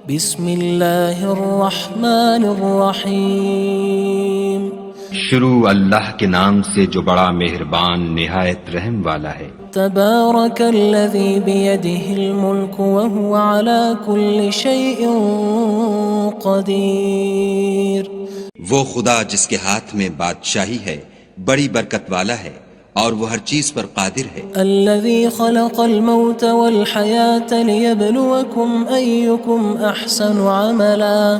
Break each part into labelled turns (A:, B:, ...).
A: بسم اللہ الرحمن الرحیم
B: شروع اللہ کے نام سے جو بڑا مہربان نہایت رحم والا ہے۔
A: تبارک الذی بیدہ الملک وہو علی کل شیء قدیر۔
C: وہ خدا جس کے ہاتھ میں بادشاہی ہے بڑی برکت والا ہے اور وہ ہر چیز پر قادر ہے۔
A: الذی خلق الموت والحیاة لیبلوکم ایکم احسن عملا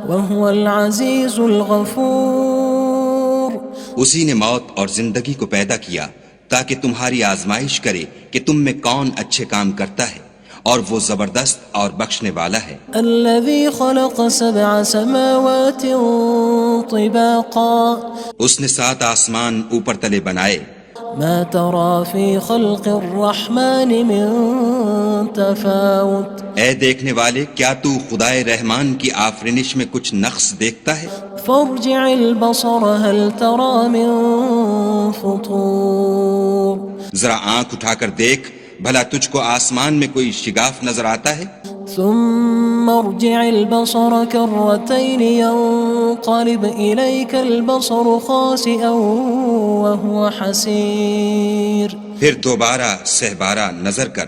A: وہو العزیز الغفور۔
C: اسی نے موت اور زندگی کو پیدا کیا تاکہ تمہاری آزمائش کرے کہ تم میں کون اچھے کام کرتا ہے، اور وہ زبردست اور بخشنے والا ہے۔
A: الذي خلق 7 سماوات طباقا
C: اس نے 7 آسمان اوپر تلے بنائے۔
A: ما ترى في خلق الرحمن من تفاوت
C: اے دیکھنے والے، کیا تو خدائے رحمان کی آفرینش میں کچھ نقص دیکھتا ہے؟
A: فارجع البصر هل ترى من فطور۔
C: ذرا آنکھ اٹھا کر دیکھ، بھلا تجھ کو آسمان میں کوئی شگاف نظر آتا ہے؟
A: ثم ارجع البصر كرتين ينقلب إليك البصر خاسئا وهو حسير۔
C: پھر دوبارہ سہبارہ نظر کر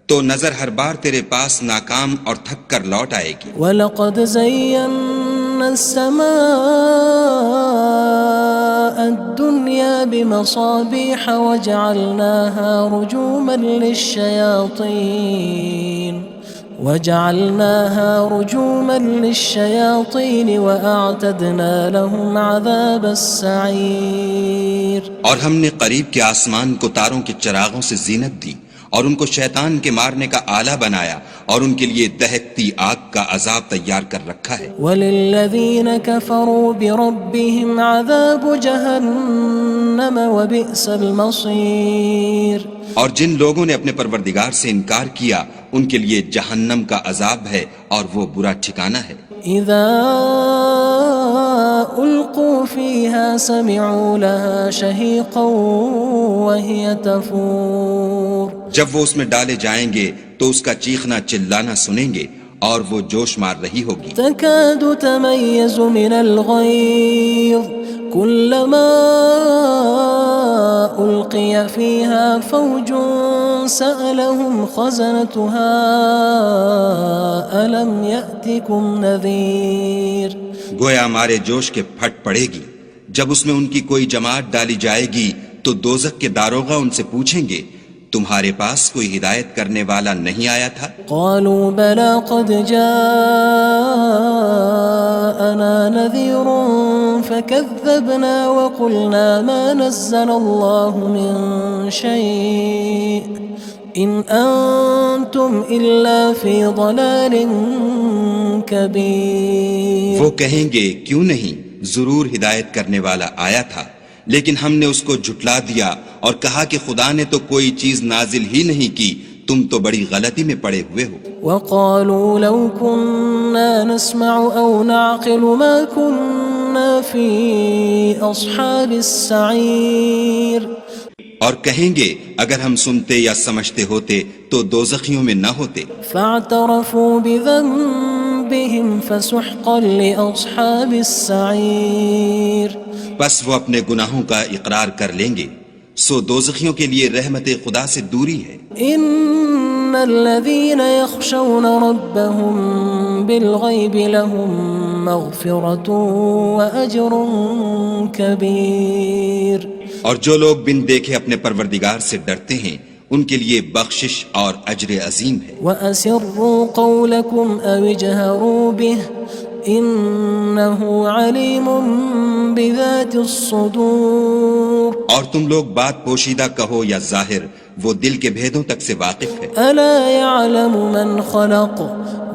C: تو نظر ہر بار تیرے پاس ناکام اور تھک کر لوٹ آئے گی۔
A: وَلَقَدْ زَيَّنَّا السَّمَاءَ الدُّنْيَا بِمَصَابِيحَ وَجَعَلْنَاهَا رُجُومًا لِلشَّيَاطِينِ وَأَعْتَدْنَا لَهُمْ عَذَابَ السَّعِيرِ۔
C: اور ہم نے قریب کے آسمان کو تاروں کے چراغوں سے زینت دی اور ان کو شیطان کے مارنے کا آلہ بنایا، اور ان کے لیے دہکتی آگ کا عذاب تیار کر رکھا ہے۔
A: وَلِلَّذِينَ كَفَرُوا بِرَبِّهِمْ عَذَابُ جَهَنَّمَ وَبِئْسَ الْمَصِيرُ۔
C: اور جن لوگوں نے اپنے پروردگار سے انکار کیا ان کے لیے جہنم کا عذاب ہے اور وہ برا ٹھکانہ ہے۔
A: اذا القوا فيها سمعوا لها شهيقا وهي تفور۔
C: جب وہ اس میں ڈالے جائیں گے تو اس کا چیخنا چلانا سنیں گے اور وہ جوش مار رہی ہوگی۔
A: تكاد تميز من الغيظ كلما ألقي فيها فوج سألهم خزنتها ألم يأتكم نذير۔
C: گویا ہمارے جوش کے پھٹ پڑے گی جب اس میں ان کی کوئی جماعت ڈالی جائے گی تو دوزخ کے داروغہ ان سے پوچھیں گے تمہارے پاس کوئی ہدایت کرنے والا نہیں آیا تھا؟
A: قالوا بلى قد جاءنا نذير فكذبنا وقلنا ما نزل الله من شيء إن أنتم إلا في ضلال كبير۔
C: وہ کہیں گے کیوں نہیں، ضرور ہدایت کرنے والا آیا تھا، لیکن ہم نے اس کو جھٹلا دیا اور کہا کہ خدا نے تو کوئی چیز نازل ہی نہیں کی، تم تو بڑی غلطی میں پڑے ہوئے ہو۔
A: وقالوا لو كنا نسمع أو نعقل ما كنا في أصحاب السعير۔
C: اور کہیں گے اگر ہم سنتے یا سمجھتے ہوتے تو دوزخیوں میں نہ ہوتے۔
A: فاعترفوا بذنبهم فسحقا لأصحاب السعير۔
C: بس وہ اپنے گناہوں کا اقرار کر لیں گے، سو دوزخیوں کے لیے رحمت خدا سے دوری ہے۔
A: ان الذين يخشون ربهم بالغيب لهم مغفرة وأجر كبير۔
C: اور جو لوگ بن دیکھے اپنے پروردگار سے ڈرتے ہیں ان کے لیے بخشش اور اجر عظیم ہے۔
A: وَأَسِرُّوا قَوْلَكُمْ أَوِ اجْهَرُوا بِهِ إِنَّهُ عَلِيمٌ بِذَاتِ الصُّدُورِ۔
C: اور تم لوگ بات پوشیدہ کہو یا ظاہر، وہ دل کے بھیدوں تک سے واقف ہے۔
A: أَلَا يَعْلَمُ مَنْ خَلَقَ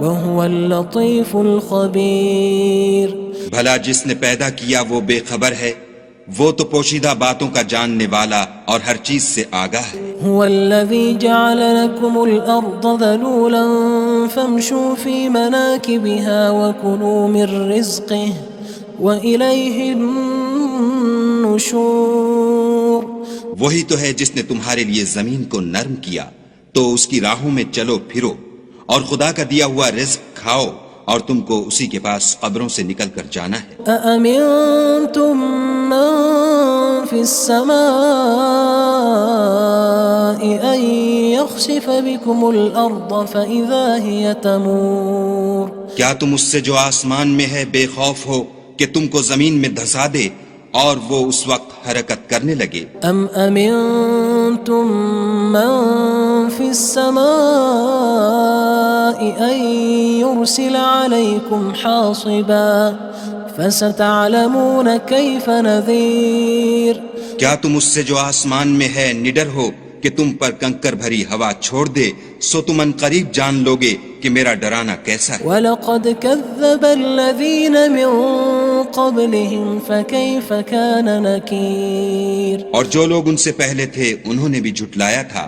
A: وَهُوَ اللَّطِيفُ الْخَبِيرُ۔
C: بھلا جس نے پیدا کیا وہ بے خبر ہے، وہ تو پوشیدہ باتوں کا جاننے والا اور ہر چیز سے آگاہ ہے۔
A: هو الذي جعل لكم الأرض ذلولا فامشوا في مناكبها وكلوا من رزقه وإليه النشور۔
C: وہی تو ہے جس نے تمہارے لیے زمین کو نرم کیا تو اس کی راہوں میں چلو پھرو اور خدا کا دیا ہوا رزق کھاؤ اور تم کو اسی کے پاس قبروں سے نکل کر جانا ہے۔
A: أأمنتم من في السماء أن يخسف بكم الأرض فإذا هي تمور
C: کیا تم اس سے جو آسمان میں ہے بے خوف ہو کہ تم کو زمین میں دھسا دے اور وہ اس وقت حرکت کرنے لگے؟
A: أم أمنتم من في السماء أن يرسل عليكم حاصبا فستعلمون كيف نذير
C: کیا تم اس سے جو آسمان میں ہے نڈر ہو کہ تم پر کنکر بھری ہوا چھوڑ دے، سو تم ان قریب جان لوگے کہ میرا ڈرانا کیسا ہے۔
A: وَلَقَدْ كَذَّبَ الَّذِينَ مِن قَبْلِهِمْ فَكَيْفَ كَانَ نَكِيرٌ
C: اور جو لوگ ان سے پہلے تھے انہوں نے بھی جھٹلایا تھا،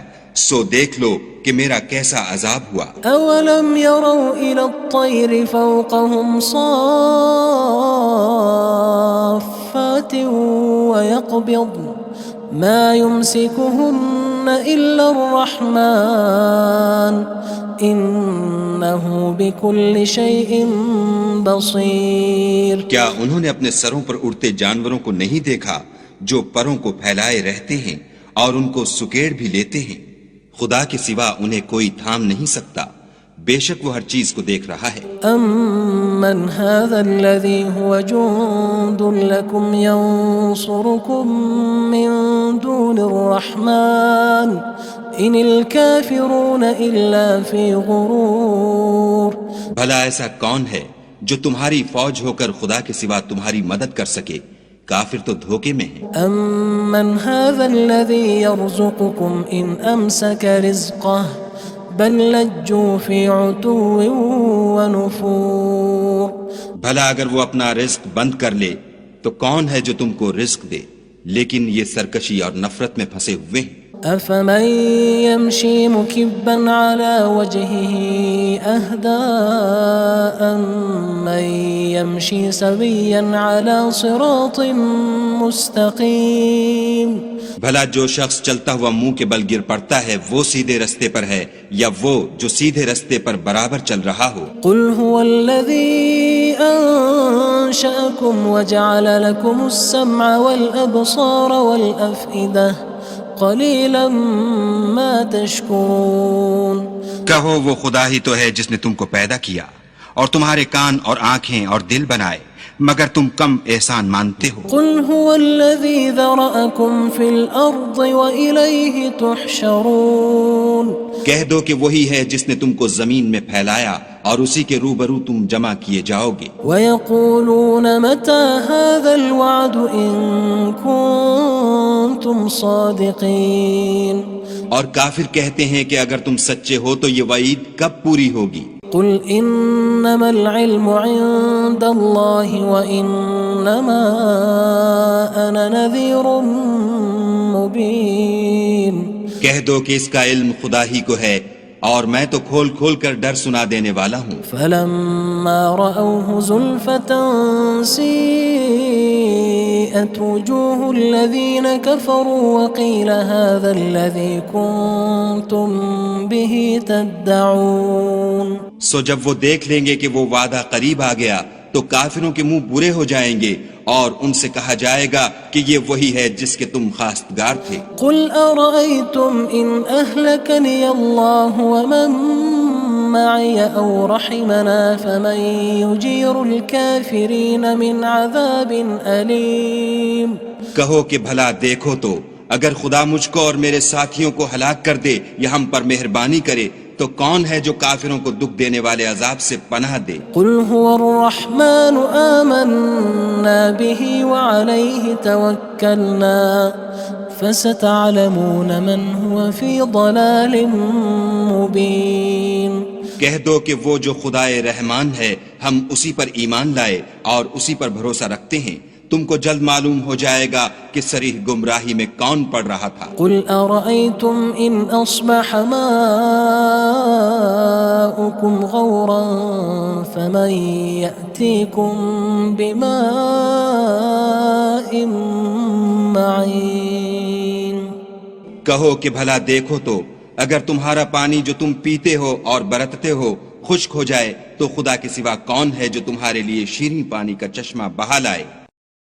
C: سو دیکھ لو کہ میرا کیسا عذاب ہوا۔
A: أَوَلَمْ يَرَوْا إِلَى الطَّيْرِ فَوْقَهُمْ صَافَّاتٍ وَيَقْبِضْنَ مَا يُمْسِكُهُنَّ إِلَّا الرَّحْمَنُ إِنَّهُ بِكُلِّ شَيْءٍ بَصِيرٌ
C: کیا انہوں نے اپنے سروں پر اڑتے جانوروں کو نہیں دیکھا جو پروں کو پھیلائے رہتے ہیں اور ان کو سکیڑ بھی لیتے ہیں؟ خدا کے سوا انہیں کوئی تھام نہیں سکتا، بے شک وہ ہر چیز کو دیکھ رہا ہے۔
A: أَمَّنْ هَذَا الَّذِي هُوَ جُندٌ لَكُمْ يَنصُرُكُم مِّن دُونِ الرَّحْمَنِ إِنِ الْكَافِرُونَ إِلَّا فِي غُرُورٍ
C: بھلا ایسا کون ہے جو تمہاری فوج ہو کر خدا کے سوا تمہاری مدد کر سکے؟ کافر تو دھوکے میں ہیں۔
A: أَمَّنْ هَذَا الَّذِي يَرْزُقُكُمْ إِنْ أَمْسَكَ رِزْقَهُ بَلْ لَجُّوا فِي عُتُوٍّ وَنُفُورٍ
C: بھلا اگر وہ اپنا رزق بند کر لے تو کون ہے جو تم کو رزق دے؟ لیکن یہ سرکشی اور نفرت میں پھنسے ہوئے ہیں۔
A: أَفَمَن يَمْشِي مُكِبًّا عَلَى وَجْهِهِ أَهْدَىٰ أَمَّن يَمْشِي سَوِيًّا عَلَى صِرَاطٍ مُّسْتَقِيمٍ
C: بھلا جو شخص چلتا ہوا منہ کے بل گر پڑتا ہے وہ سیدھے رستے پر ہے یا وہ جو سیدھے رستے پر برابر چل رہا ہو؟
A: قُلْ هُوَ الَّذِي أَنشَأَكُمْ وَجَعَلَ لَكُمُ السَّمْعَ وَالْأَبْصَارَ وَالْأَفْئِدَةَ قَلِيلًا مَا تَشْكُرُونَ
C: کہو وہ خدا ہی تو ہے جس نے تم کو پیدا کیا اور تمہارے کان اور آنکھیں اور دل بنائے، مگر تم کم احسان مانتے ہو۔
A: قُلْ هُوَ الَّذِي ذَرَأَكُمْ فِي الْأَرْضِ وَإِلَيْهِ تُحْشَرُونَ
C: کہہ دو کہ وہی ہے جس نے تم کو زمین میں پھیلایا اور اسی کے روبرو تم جمع کیے جاؤ گے۔
A: وَيَقُولُونَ مَتَى هَذَا الْوَعْدُ إِن كُنتُمْ صَادِقِينَ
C: اور کافر کہتے ہیں کہ اگر تم سچے ہو تو یہ وعید کب پوری ہوگی؟
A: قُلْ إِنَّمَا الْعِلْمُ عِندَ اللَّهِ وَإِنَّمَا أَنَا نَذِيرٌ مُّبِينٌ
C: کہہ دو کہ اس کا علم خدا ہی کو ہے اور میں تو کھول کھول کر ڈر سنا دینے والا ہوں۔
A: فَلَمَّا رَأَوْهُ زُلْفَةً سِيئَتْ وُجُوهُ الَّذِينَ كَفَرُوا وَقِيلَ هَذَا الَّذِي كُنتُم بِهِ تَدَّعُونَ
C: سو جب وہ دیکھ لیں گے کہ وہ وعدہ قریب آ گیا تو کافروں کے منہ برے ہو جائیں گے اور ان سے کہا جائے گا کہ یہ وہی ہے جس کے تم خواستگار تھے۔
A: قُلْ أَرَأَيْتُمْ إِنْ أَهْلَكَنِيَ اللَّهُ وَمَن مَّعِيَ أَوْ رَحِمَنَا فَمَن يُجِيرُ الْكَافِرِينَ مِنْ عَذَابٍ أَلِيمٍ
C: کہو کہ بھلا دیکھو تو اگر خدا مجھ کو اور میرے ساتھیوں کو ہلاک کر دے یا ہم پر مہربانی کرے تو کون ہے جو کافروں کو دکھ دینے والے عذاب سے پناہ دے؟
A: قُلْ هُوَ الرَّحْمَنُ آمَنَّا بِهِ وَعَلَيْهِ تَوَكَّلْنَا فَسَتَعْلَمُونَ مَنْ هُوَ فِي ضَلَالٍ مُّبِينٍ
C: کہہ دو کہ وہ جو خدائے رحمان ہے ہم اسی پر ایمان لائے اور اسی پر بھروسہ رکھتے ہیں، تم کو جلد معلوم ہو جائے گا کہ صریح گمراہی میں کون پڑ رہا تھا۔
A: قُلْ أَرَأَيْتُمْ إِنْ أَصْبَحَ مَاؤُكُمْ غَوْرًا فَمَن يَأْتِيكُم بِمَاءٍ مَّعِينٍ
C: کہو کہ بھلا دیکھو تو اگر تمہارا پانی جو تم پیتے ہو اور برتتے ہو خشک ہو جائے تو خدا کے سوا کون ہے جو تمہارے لیے شیریں پانی کا چشمہ بہا لائے؟